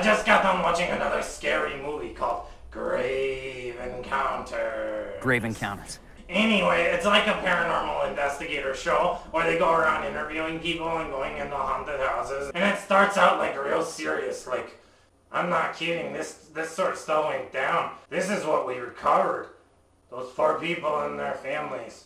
I just got done watching another scary movie called Grave Encounters. Grave Encounters. Anyway, it's like a paranormal investigator show where they go around interviewing people and going into haunted houses. And it starts out like real serious, like, I'm not kidding, this sort of stuff went down. This is what we recovered. Those 4 people and their families.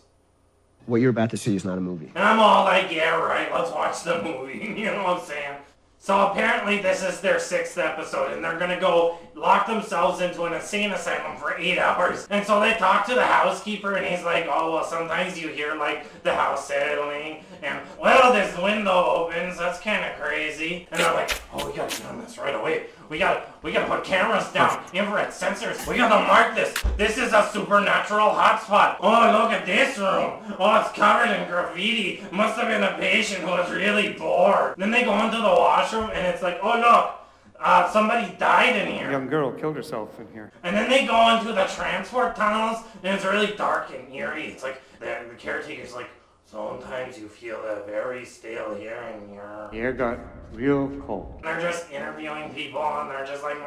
What you're about to see is not a movie. And I'm all like, yeah, right, let's watch the movie. You know what I'm saying? So apparently this is their 6th episode, and they're gonna go lock themselves into an insane asylum for 8 hours. And so they talk to the housekeeper, and he's like, oh, well, sometimes you hear, like, the house settling, and, well, this window opens, that's kind of crazy. And they're like, oh, we gotta get on this right away. We gotta put cameras down, infrared sensors. We gotta mark this. This is a supernatural hotspot. Oh, look at this room. Oh, it's covered in graffiti. Must have been a patient who was really bored. Then they go into the washroom and it's like, oh look, somebody died in here. A young girl killed herself in here. And then they go into the transport tunnels and it's really dark and eerie. It's like the caretaker's like, sometimes you feel a very stale air in here. The air got real cold. They're just interviewing people and they're just like, no.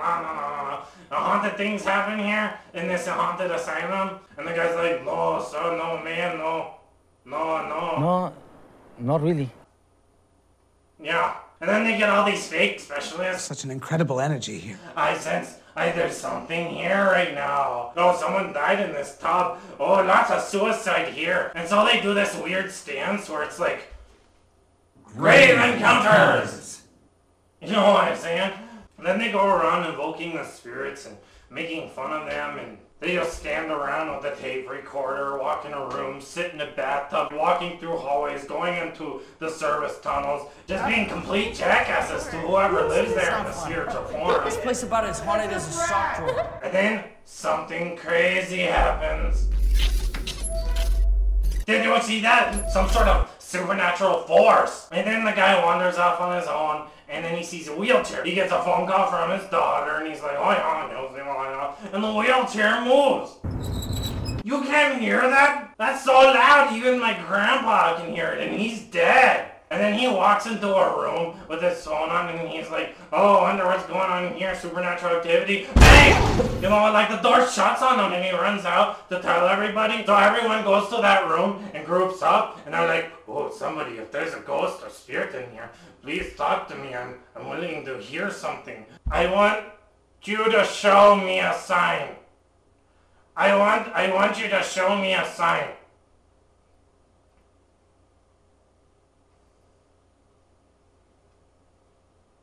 Haunted things happen here in this haunted asylum. And the guy's like, no, son, no, man, no. No, not really. Yeah. And then they get all these fake specialists. Such an incredible energy here. I sense there's something here right now. Oh, someone died in this tub. Oh, lots of suicide here. And so they do this weird stance where it's like, Grave Encounters! You know what I'm saying? And then they go around invoking the spirits and making fun of them, and they just stand around with a tape recorder, walk in a room, sit in a bathtub, walking through hallways, going into the service tunnels, just being complete jackasses to whoever lives there in the spiritual form. This place about as haunted as a sock drawer. And then something crazy happens. Did you see that? Some sort of supernatural force. And then the guy wanders off on his own, and then he sees a wheelchair. He gets a phone call from his daughter, and he's like, oh yeah, and the wheelchair moves. You can't hear that? That's so loud, even my grandpa can hear it, and he's dead. And then he walks into a room with his phone on, and he's like, oh, I wonder what's going on in here, supernatural activity. Bang! You know, like the door shuts on him, and he runs out to tell everybody. So everyone goes to that room and groups up, and they're like, oh, somebody, if there's a ghost or spirit in here, please talk to me. I'm willing to hear something. I want you to show me a sign. I want you to show me a sign.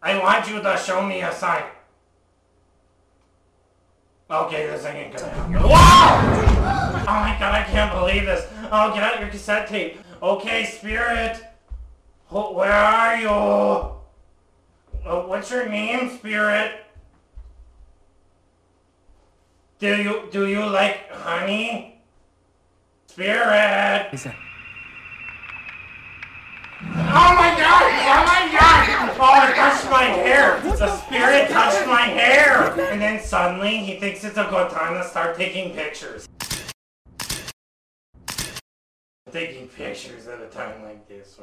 I want you to show me a sign. Okay, this ain't gonna happen. Wow! Oh my god, I can't believe this. Oh, get out your cassette tape. Okay, spirit. Where are you? What's your name, spirit? Do you like honey? Spirit! Oh my god! Oh my god! Oh, it touched my hair! The spirit touched my hair! And then suddenly, he thinks it's a good time to start taking pictures. Taking pictures at a time like this.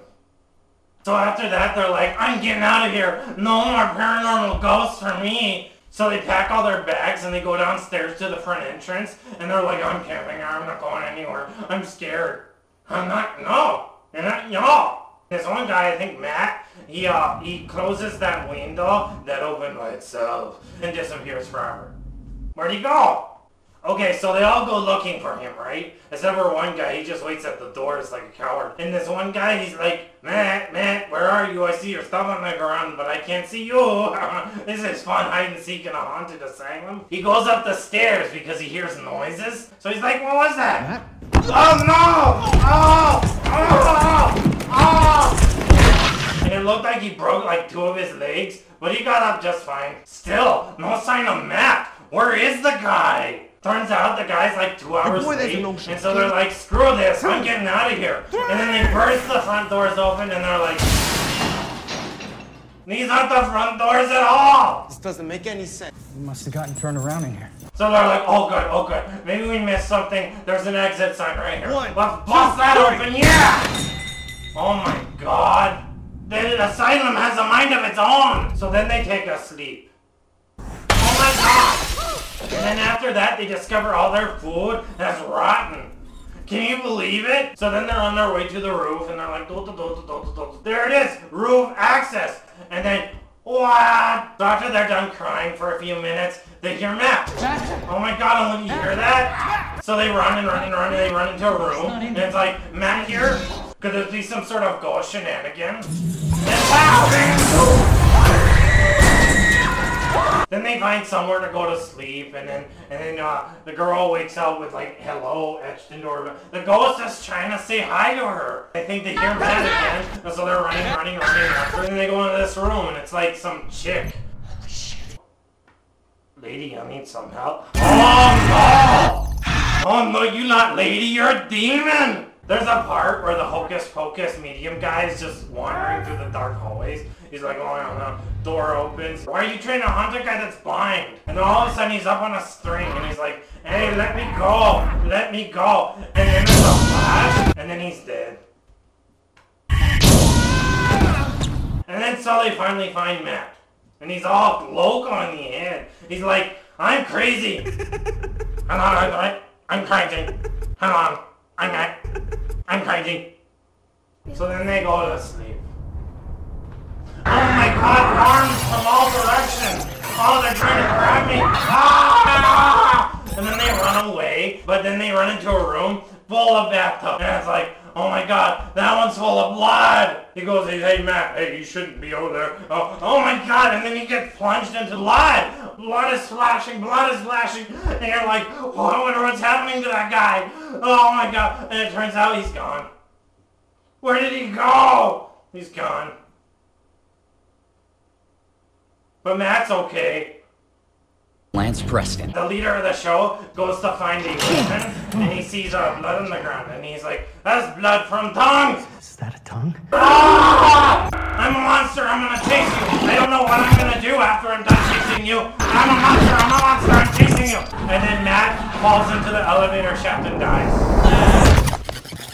So after that, they're like, I'm getting out of here! No more paranormal ghosts for me! So they pack all their bags and they go downstairs to the front entrance, and they're like, I'm camping here, I'm not going anywhere. I'm scared. I'm not, no! You're not, no! This one guy, I think Matt, he closes that window that opened by itself and disappears forever. Where'd he go? Okay, so they all go looking for him, right? Except for one guy, he just waits at the doors like a coward. And this one guy, he's like, Matt, where are you? I see your stuff on the ground, but I can't see you. This is fun hide and seek in a haunted asylum. He goes up the stairs because he hears noises. So he's like, what was that? Matt? Oh no! Oh! And it looked like he broke like 2 of his legs, but he got up just fine. Still, no sign of Matt. Where is the guy? Turns out the guy's like 2 hours late, and so they're like, screw this, I'm getting out of here. And then they burst the front doors open, and they're like, these aren't the front doors at all! This doesn't make any sense. We must have gotten turned around in here. So they're like, oh good, maybe we missed something. There's an exit sign right here. Let's bust that open, yeah! Oh my god. The asylum has a mind of its own! So then they take a sleep. And then after that, they discover all their food that's rotten. Can you believe it? So then they're on their way to the roof, and they're like, there it is, roof access. And then, what? So after they're done crying for a few minutes, they hear Matt. Oh my god, and when you hear that, so they run and run and run, and they run into a room, and it's like, Matt here? Could there be some sort of ghost shenanigans? And wow! Then they find somewhere to go to sleep, and then the girl wakes up with like hello etched into her. The ghost is trying to say hi to her. I think they hear Matt again, and so they're running after her, and they go into this room, and it's like some chick. Lady, I need some help. Oh no! Oh no, you not lady, you're a demon! There's a part where the hocus pocus medium guy is just wandering through the dark hallways. He's like, oh no, door opens. Why are you trying to hunt a guy that's blind? And then all of a sudden he's up on a string and he's like, hey, let me go, let me go. And then there's a flash, and then he's dead. And then so they finally find Matt. And he's all loco in the head. He's like, I'm crazy. I'm crazy. Hello, I'm Matt. I'm crazy. So then they go to sleep. Oh my god, arms from all directions! Oh, they're trying to grab me! Ah! And then they run away, but then they run into a room full of bathtub. And it's like, oh my god, that one's full of blood! He goes, hey Matt, hey, you shouldn't be over there. Oh my god, and then he gets plunged into blood! Blood is splashing, and you're like, oh, I wonder what's happening to that guy! Oh my god, and it turns out he's gone. Where did he go? He's gone. But Matt's okay. Lance Preston. The leader of the show goes to find a weapon, and he sees blood on the ground, and he's like, that's blood from tongues! Is that a tongue? Ah! I'm a monster, I'm gonna chase you! I don't know what I'm gonna do after I'm done chasing you! I'm a monster, I'm chasing you! And then Matt falls into the elevator shaft and dies.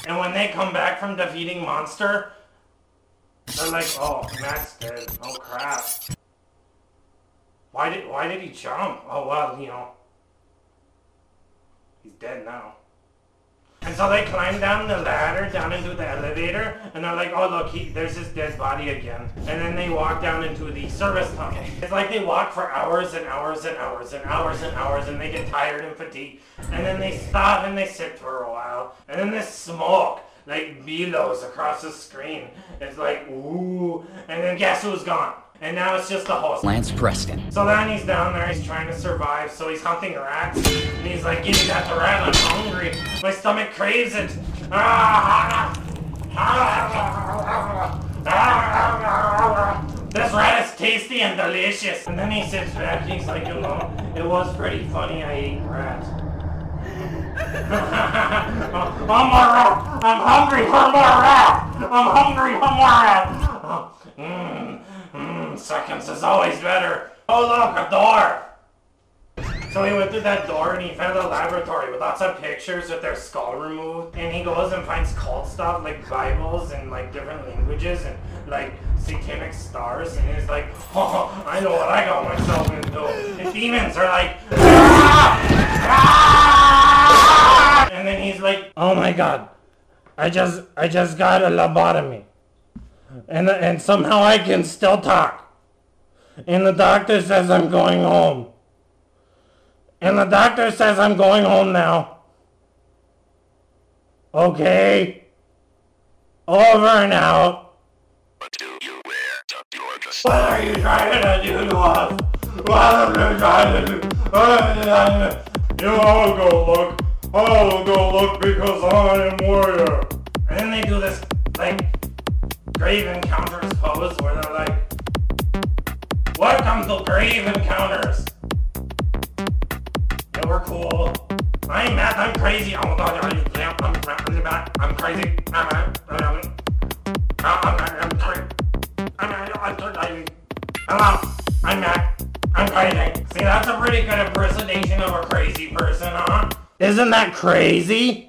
And when they come back from defeating Monster, they're like, oh, Matt's dead. Oh crap. Why did he jump? Oh well, you know. He's dead now. And so they climb down the ladder, down into the elevator, and they're like, oh look, there's his dead body again. And then they walk down into the service tunnel. It's like they walk for hours and hours and hours and hours and hours, and they get tired and fatigued. And then they stop and they sit for a while. And then this smoke like billows across the screen. It's like, ooh. And then guess who's gone? And now it's just the host. Lance Preston. So then he's down there, he's trying to survive, so he's hunting rats. And he's like, give me that rat, I'm hungry. My stomach craves it. This rat is tasty and delicious. And then he sits back and he's like, you know, it was pretty funny I ate rat. I'm hungry for more rat. I'm hungry for more rat. Seconds is always better. Oh look, a door! So he went through that door and he found a laboratory with lots of pictures with their skull removed. And he goes and finds cult stuff like Bibles and like different languages and like satanic stars. And he's like, oh, I know what I got myself into. And demons are like, ah! Ah! And then he's like, oh my god, I just got a lobotomy. And somehow I can still talk. And the doctor says I'm going home. And the doctor says I'm going home now. Okay. Over and out. What do you wear to Georgia? What are you trying to do to us? What are you trying to do? I'll go look because I am warrior. And then they do this, like, grave encounters pose where they're like, welcome to grave encounters. Yeah, we're cool. I'm Matt, I'm crazy. I'm crazy. I'm crazy. Hello, I'm Matt. I'm crazy. See, that's a pretty good impersonation of a crazy person, huh? Isn't that crazy?